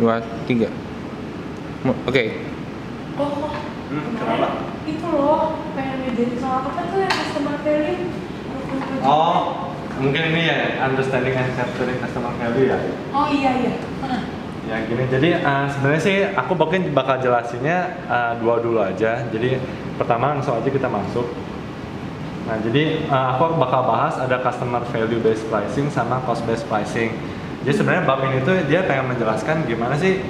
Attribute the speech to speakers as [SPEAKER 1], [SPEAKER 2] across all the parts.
[SPEAKER 1] 2, 3. Oke.
[SPEAKER 2] Oh,
[SPEAKER 3] Kenapa?
[SPEAKER 2] itu loh pengen ngejarin soal apa tuh yang customer value.
[SPEAKER 3] Oh, mungkin ini ya understanding and capturing customer value ya.
[SPEAKER 2] Oh iya.
[SPEAKER 3] Ya gini, jadi sebenarnya sih aku mungkin bakal jelasinnya dua dulu aja. Jadi pertama langsung aja kita masuk. Nah jadi aku bakal bahas ada customer value based pricing sama cost based pricing. Jadi sebenarnya bab ini tuh dia pengen menjelaskan gimana sih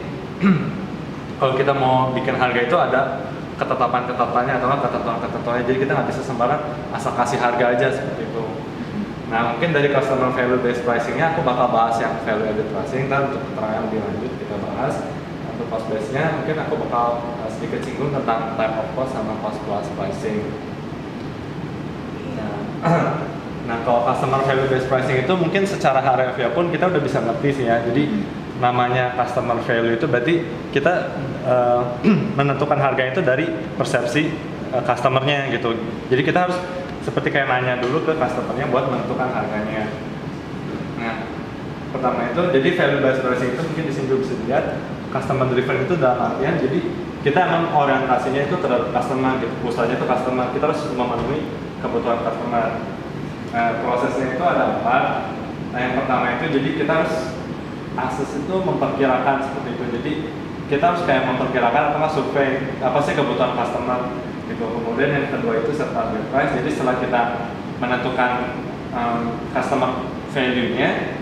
[SPEAKER 3] kalau kita mau bikin harga itu ada ketetapan-ketetapannya atau ketentuan-ketentuannya. Jadi kita nggak bisa sembarang asal kasih harga aja seperti itu. Nah mungkin dari customer value based pricingnya aku bakal bahas yang value added pricing, dan untuk keterangan lebih lanjut kita bahas. Untuk cost base nya mungkin aku bakal sedikit singgung tentang type of cost sama cost plus pricing. Nah kalau customer value based pricing itu mungkin secara harafiah pun kita udah bisa ngerti sih ya. Jadi namanya customer value itu berarti kita menentukan harga itu dari persepsi customernya gitu. Jadi kita harus seperti kayak nanya dulu ke customernya buat menentukan harganya. Nah, pertama itu jadi value based pricing itu mungkin di sini juga bisa dilihat customer driven itu dalam artian jadi kita emang orientasinya itu terhadap customer gitu, usahanya itu customer, kita harus memenuhi kebutuhan customer. Nah, prosesnya itu ada 4. Nah, yang pertama itu jadi kita harus akses itu memperkirakan seperti itu. Jadi kita harus kayak memperkirakan atau survei apa sih kebutuhan customer gitu. Kemudian yang kedua itu set target price. Jadi setelah kita menentukan customer value-nya,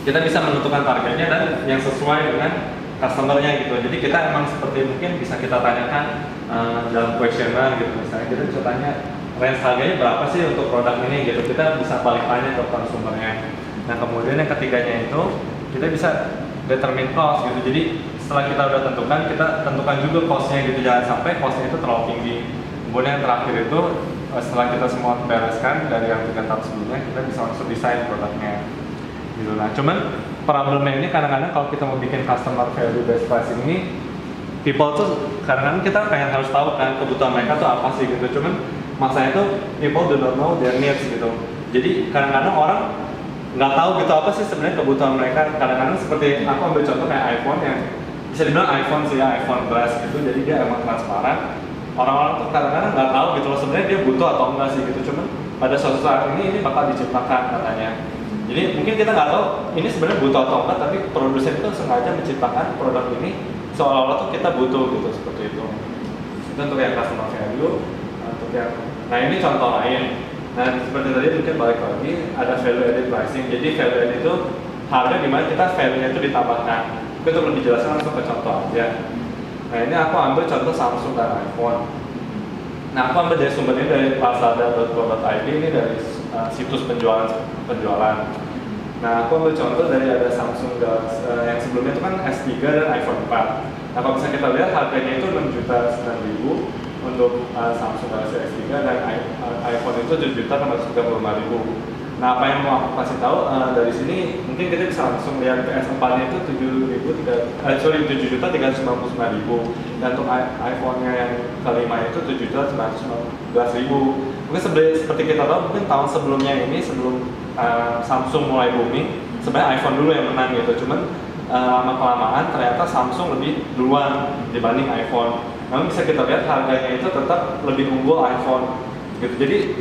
[SPEAKER 3] kita bisa menentukan targetnya dan yang sesuai dengan customer-nya gitu. Jadi kita emang seperti mungkin bisa kita tanyakan dalam questionnaire gitu. Misalnya kita bisa tanya range harganya berapa sih untuk produk ini gitu. Kita bisa balik tanya ke konsumernya. Nah kemudian yang ketiganya itu kita bisa determine cost gitu. Jadi setelah kita udah tentukan, kita tentukan juga cost-nya gitu, jangan sampai cost-nya itu terlalu tinggi. Kemudian yang terakhir itu setelah kita semua bereskan dari yang 3 tahap sebelumnya, kita bisa langsung desain produknya gitu. Nah cuman problemnya ini kadang-kadang kalau kita mau bikin customer value based pricing ini, people tuh kadang-kadang kita pengen harus tahu kan kebutuhan mereka tuh apa sih gitu. Cuman masalahnya tuh people do not know their needs gitu. Jadi kadang-kadang orang nggak tahu gitu apa sih sebenarnya kebutuhan mereka. Kadang-kadang seperti aku ambil contoh kayak iPhone yang bisa dibilang iPhone sih ya, iPhone glass gitu, jadi dia emang transparan. Orang-orang tuh kadang-kadang nggak tahu gitu loh sebenarnya dia butuh atau enggak sih gitu. Cuman pada suatu saat ini bakal diciptakan katanya. Jadi mungkin kita nggak tahu ini sebenarnya butuh atau enggak, tapi produsen itu sengaja menciptakan produk ini seolah-olah tuh kita butuh gitu, seperti itu. Itu untuk yang customer value, untuk yang, nah ini contoh lain. Nah seperti tadi mungkin balik lagi ada value added pricing. Jadi value added itu harga dimana kita value-nya itu ditambahkan. Tapi untuk lebih jelasnya langsung ke contoh aja. Nah ini aku ambil contoh Samsung dan iPhone. Nah aku ambil dari sumbernya dari lazada.co.id, ini dari situs penjualan. Nah aku ambil contoh dari ada Samsung yang sebelumnya itu kan S3 dan iPhone 4. Nah kalau bisa kita lihat harganya itu 6.900.000 untuk Samsung Galaxy S3 dan iPhone itu 7.935.000. Nah apa yang mau aku kasih tahu dari sini mungkin kita bisa langsung lihat PS4-nya itu 7.399.000 dan untuk iPhone-nya yang kelima itu 7.919.000. Mungkin seperti kita tahu mungkin tahun sebelumnya ini sebelum Samsung mulai booming sebenarnya iPhone dulu yang menang gitu. Cuman lama-kelamaan ternyata Samsung lebih duluan dibanding iPhone. Namun bisa kita lihat harganya itu tetap lebih unggul iPhone gitu. Jadi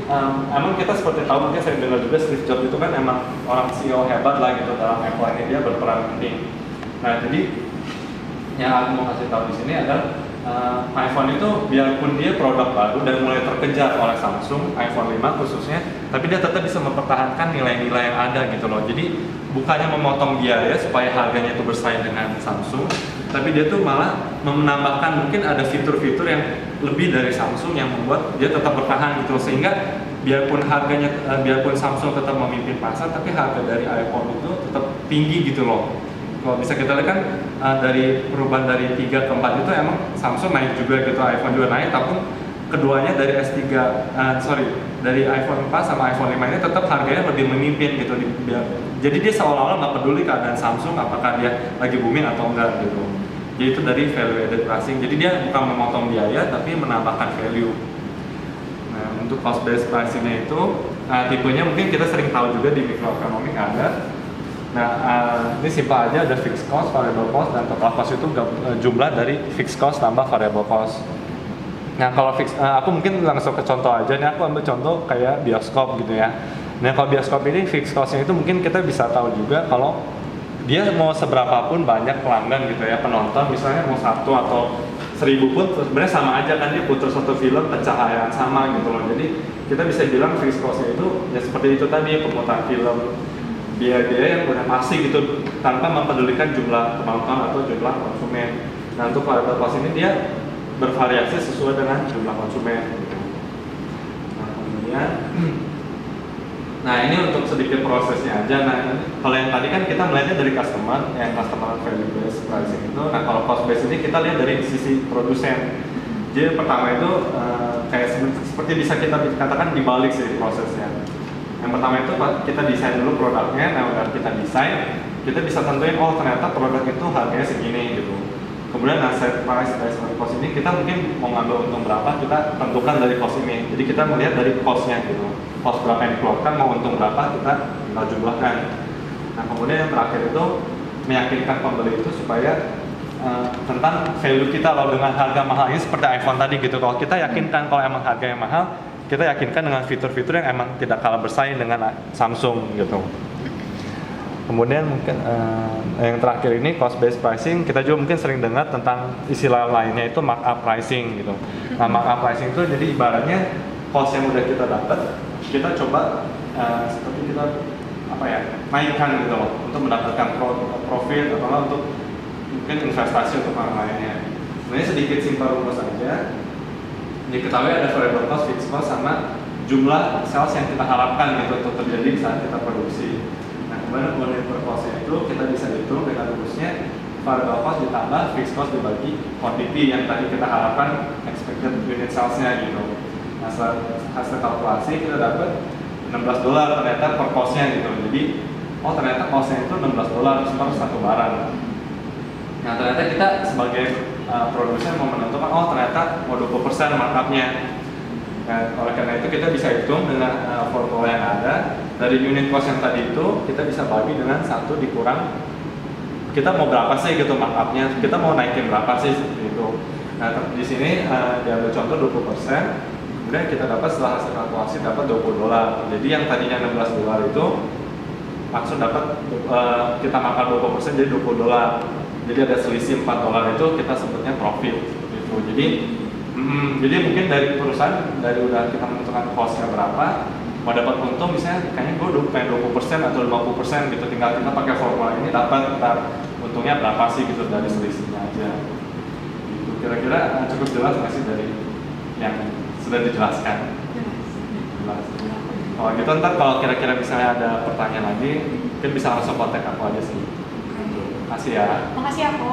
[SPEAKER 3] emang kita seperti tahu, mungkin saya dengar juga Steve Jobs itu kan emang orang CEO hebat lah gitu dalam Apple ini, dia berperan penting. Nah jadi yang aku mau kasih tahu di sini adalah iPhone itu biarpun dia produk baru dan mulai terkejar oleh Samsung, iPhone 5 khususnya, tapi dia tetap bisa mempertahankan nilai-nilai yang ada gitu loh. Jadi bukannya memotong biaya supaya harganya itu bersaing dengan Samsung, tapi dia tuh malah menambahkan mungkin ada fitur-fitur yang lebih dari Samsung yang membuat dia tetap bertahan gitu. Sehingga biarpun harganya, biarpun Samsung tetap memimpin pasar, tapi harga dari iPhone itu tetap tinggi gitu loh. Kalau bisa kita lihat kan dari perubahan dari 3 ke 4 itu emang Samsung naik juga gitu, iPhone juga naik, tapi keduanya dari dari iPhone 4 sama iPhone 5 ini tetap harganya lebih memimpin gitu. Jadi dia seolah-olah nggak peduli keadaan Samsung apakah dia lagi booming atau enggak gitu. Jadi itu dari value added pricing. Jadi dia bukan memotong biaya tapi menambahkan value. Nah untuk cost based pricing-nya itu tipenya mungkin kita sering tahu juga di mikroekonomik ada. Nah, ini simpel aja, ada fixed cost, variable cost, dan total cost itu jumlah dari fixed cost tambah variable cost. Nah, kalau aku mungkin langsung ke contoh aja. Nih aku ambil contoh kayak bioskop gitu ya. Nah, kalau bioskop ini fixed costnya itu mungkin kita bisa tahu juga kalau dia mau seberapa pun banyak pelanggan gitu ya, penonton misalnya mau 1 atau 1000 pun sebenarnya sama aja kan, dia putar satu film pencahayaan sama gitu loh. Jadi kita bisa bilang fixed costnya itu ya seperti itu tadi, pemutar film, biaya-biaya yang udah pasti gitu tanpa mempedulikan jumlah penonton atau jumlah konsumen. Nah, untuk variable cost ini dia bervariasi sesuai dengan jumlah konsumen gitu. Nah, kemudian ini untuk sedikit prosesnya aja. Nah, kalau yang tadi kan kita melihatnya dari customer, yang customer value based pricing itu. Nah, kalau cost based ini kita lihat dari sisi produsen. Jadi pertama itu kayak seperti bisa kita katakan dibalik sih prosesnya. Yang pertama itu kita desain dulu produknya. Nah, udah kita desain, kita bisa tentuin ternyata produk itu harganya segini gitu. Kemudian set price based on cost ini kita mungkin mau ngambil untung berapa, kita tentukan dari cost ini. Jadi kita melihat dari cost-nya gitu. Cost berapa yang dikeluarkan, mau untung berapa, kita jumlahkan. Nah, kemudian yang terakhir itu meyakinkan pembeli itu supaya tentang value kita kalau dengan harga mahal ini seperti iPhone tadi gitu. Kalau kita yakinkan kalau emang harganya mahal, kita yakinkan dengan fitur-fitur yang emang tidak kalah bersaing dengan Samsung gitu. Kemudian mungkin yang terakhir ini cost based pricing, kita juga mungkin sering dengar tentang istilah lainnya itu markup pricing gitu. Nah, markup pricing itu jadi ibaratnya cost yang udah kita dapat, kita coba seperti kita naikkan gitu loh untuk mendapatkan profit atau untuk mungkin investasi untuk orang lainnya. Sebenarnya sedikit simpel rumus aja. Diketahui ada variable cost, fixed cost, sama jumlah sales yang kita harapkan gitu untuk terjadi saat kita produksi. Nah, kemudian unit per cost-nya itu kita bisa hitung dengan rumusnya variable cost ditambah fixed cost dibagi quantity yang tadi kita harapkan expected unit sales-nya gitu. Nah, setelah hasil kalkulasi kita dapat $16 ternyata per cost-nya gitu. Jadi, ternyata cost-nya itu $16 per satu barang. Nah, ternyata kita sebagai produsen mau menentukan, ternyata mau 20% markup-nya. Nah, oleh karena itu kita bisa hitung dengan formula yang ada. Dari unit cost yang tadi itu, kita bisa bagi dengan 1 dikurang kita mau berapa sih gitu markup-nya, kita mau naikin berapa sih gitu. Nah, di sini diambil contoh 20%, kemudian kita dapat setelah hasil kalkulasi dapat $20. Jadi yang tadinya $16 itu langsung dapat kita makan 20% jadi $20. Jadi ada selisih $4 itu kita sebutnya profit gitu. Jadi mungkin dari perusahaan dari udah kita menentukan cost-nya berapa, mau dapat untung misalnya kayaknya gue udah pengen 20% atau 50% gitu, tinggal kita pakai formula ini dapat untungnya berapa sih gitu dari selisihnya aja. Gitu. Kira-kira cukup jelas nggak sih dari yang sudah dijelaskan? Jelas. Kalau gitu ntar kalau kira-kira misalnya ada pertanyaan lagi, mungkin bisa langsung kontak aku aja sih. Makasih ya.
[SPEAKER 2] Makasih aku.